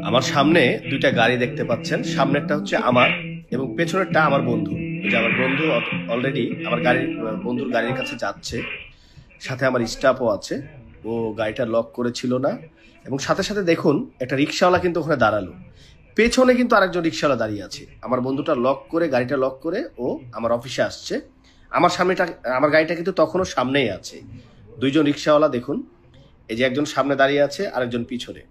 আমার সামনে দুইটা গাড়ি দেখতে পাচ্ছেন। সামনেরটা হচ্ছে আমার এবং পেছনেরটা আমার বন্ধু। যে আমার বন্ধু অলরেডি আমার বন্ধুর গাড়ির কাছে যাচ্ছে, সাথে আমার স্টাফও আছে। ও গাড়িটা লক করেছিল না এবং সাথে সাথে দেখুন একটা রিক্সাওয়ালা কিন্তু ওখানে দাঁড়ালো। পেছনে কিন্তু আরেকজন রিক্সাওয়ালা দাঁড়িয়ে আছে। আমার বন্ধুটা গাড়িটা লক করে ও আমার অফিসে আসছে। আমার গাড়িটা কিন্তু তখনও সামনেই আছে। দুইজন রিক্সাওয়ালা দেখুন, এই যে একজন সামনে দাঁড়িয়ে আছে, আরেকজন পিছনে।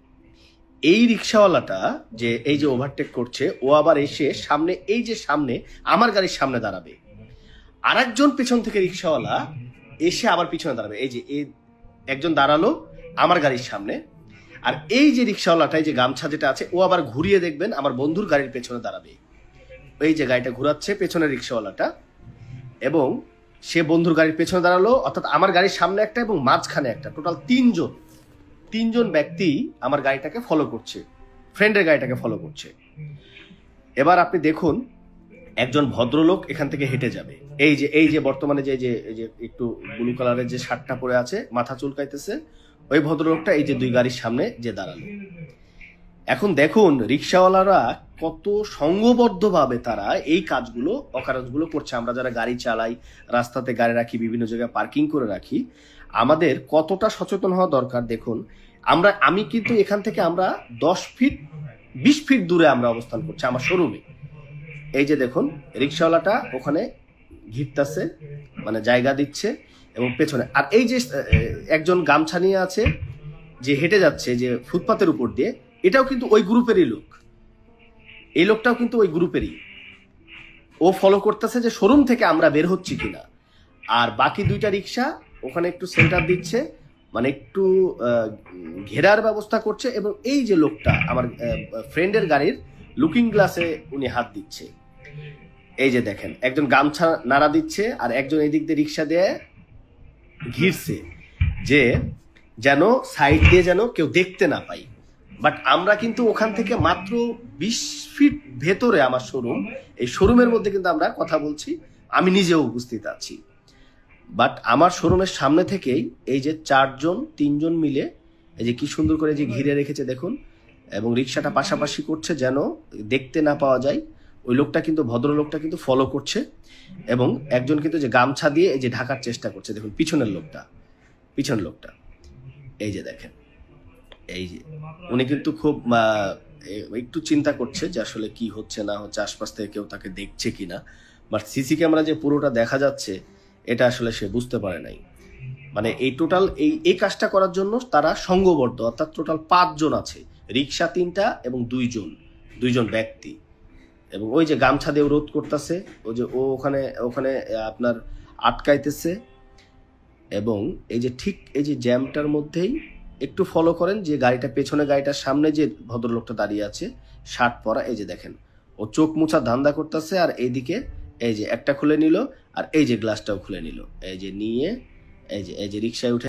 এই রিক্সাওয়ালাটা যে এই যে ওভারটেক করছে, ও আবার এসে সামনে আমার গাড়ির সামনে দাঁড়াবে। আরেকজন পেছন থেকে রিক্সাওয়ালা এসে আবার পিছনে দাঁড়াবে। এই যে একজন দাঁড়ালো আমার গাড়ির সামনে, আর এই যে রিক্সাওয়ালাটা এই যে গামছা যেটা আছে, ও আবার ঘুরিয়ে দেখবেন আমার বন্ধুর গাড়ির পেছনে দাঁড়াবে। এই যে গাড়িটা ঘুরাচ্ছে পেছনের রিক্সাওয়ালাটা, এবং সে বন্ধুর গাড়ির পেছনে দাঁড়ালো, অর্থাৎ আমার গাড়ির সামনে একটা এবং মাঝখানে একটা, টোটাল তিনজন ব্যক্তি আমার গাড়িটাকে ফলো করছে, ফ্রেন্ডের গাড়িটাকে ফলো করছে। এবার আপনি দেখুন, একজন ভদ্রলোক এখান থেকে হেঁটে যাবে। এই যে বর্তমানে যে একটু ব্লু কালারের যে শার্টটা পরে আছে, মাথা চুলকাইতেছে, ওই ভদ্রলোকটা এই যে দুই গাড়ির সামনে যে দাঁড়ালো। এখন দেখুন রিক্সাওয়ালারা কত সংঘবদ্ধভাবে তারা এই অকারেন্সগুলো করছে। আমরা যারা গাড়ি চালাই, রাস্তাতে গাড়ি রাখি, বিভিন্ন জায়গায় পার্কিং করে রাখি, আমাদের কতটা সচেতন হওয়া দরকার। দেখুন আমি কিন্তু এখান থেকে আমরা 10 ফিট 20 ফিট দূরে আমরা অবস্থান করছি আমার শোরুমে। এই যে দেখুন রিক্সাওয়ালাটা ওখানে ঘিরতেছে, মানে জায়গা দিচ্ছে, এবং পেছনে আর এই যে একজন গামছা নিয়ে আছে যে হেঁটে যাচ্ছে যে ফুটপাতের উপর দিয়ে, এটাও কিন্তু ওই গ্রুপেরই লোক। এই লোকটাও কিন্তু ওই গ্রুপেরই। ও ফলো করতেছে যে শোরুম থেকে আমরা বের হচ্ছি কিনা। আর বাকি দুইটা রিক্সা ওখানে একটু সেন্টার দিচ্ছে, মানে একটু ঘেরার ব্যবস্থা করছে। এবং এই যে লোকটা আমার ফ্রেন্ডের গাড়ির লুকিং গ্লাসে উনি হাত দিচ্ছে। এই যে দেখেন, একজন গামছা নাড়া দিচ্ছে আর একজন এই দিক দিয়ে রিক্সা দিয়ে ঘিরছে, যে যেন সাইড দিয়ে যেন কেউ দেখতে না পাই। বাট আমরা কিন্তু ওখান থেকে মাত্র 20 ফিট ভেতরে আমার শোরুম, এই শোরুমের মধ্যে কিন্তু আমরা কথা বলছি, আমি নিজেও উপস্থিত আছি। বাট আমার শোরুমের সামনে থেকেই এই যে 3জন মিলে এই যে কি সুন্দর করে যে ঘিরে রেখেছে দেখুন, এবং রিক্সাটা পাশাপাশি করছে যেন দেখতে না পাওয়া যায়। ওই লোকটা কিন্তু, ভদ্রলোকটা কিন্তু ফলো করছে, এবং একজন কিন্তু যে গামছা দিয়ে এই যে ঢাকার চেষ্টা করছে। দেখুন পিছনের লোকটা এই যে দেখেন, এই যে উনি কিন্তু খুব একটু চিন্তা করছে যে আসলে কি হচ্ছে না হচ্ছে, আশপাশ থেকে কেউ তাকে দেখছে কিনা। বাট সিসি ক্যামেরা যে পুরোটা দেখা যাচ্ছে, এটা আসলে সে বুঝতে পারে নাই। মানে এই টোটাল এই কাজটা করার জন্য তারা সংঘবদ্ধ, অর্থাৎ টোটাল 5 জন আছে, রিক্সা 3টা এবং দুইজন ব্যক্তি। এবং ওই যে গামছা দিয়ে রোধ করতেছে, ওই যে ওখানে আপনার আটকাইতেছে। এবং এই যে ঠিক এই যে জ্যামটার মধ্যেই একটু ফলো করেন, যে পেছনে গাড়িটার সামনে যে ভদ্রলোকটা দাঁড়িয়ে আছে শার্ট পরা, এই যে দেখেন ও চোখ মুছা ধান্দা করতেছে। আর এইদিকে এই যে একটা খুলে নিল, আর এই যে গ্লাসটাও খুলে নিল। এই যে নিয়ে এই যে রিক্সায় উঠে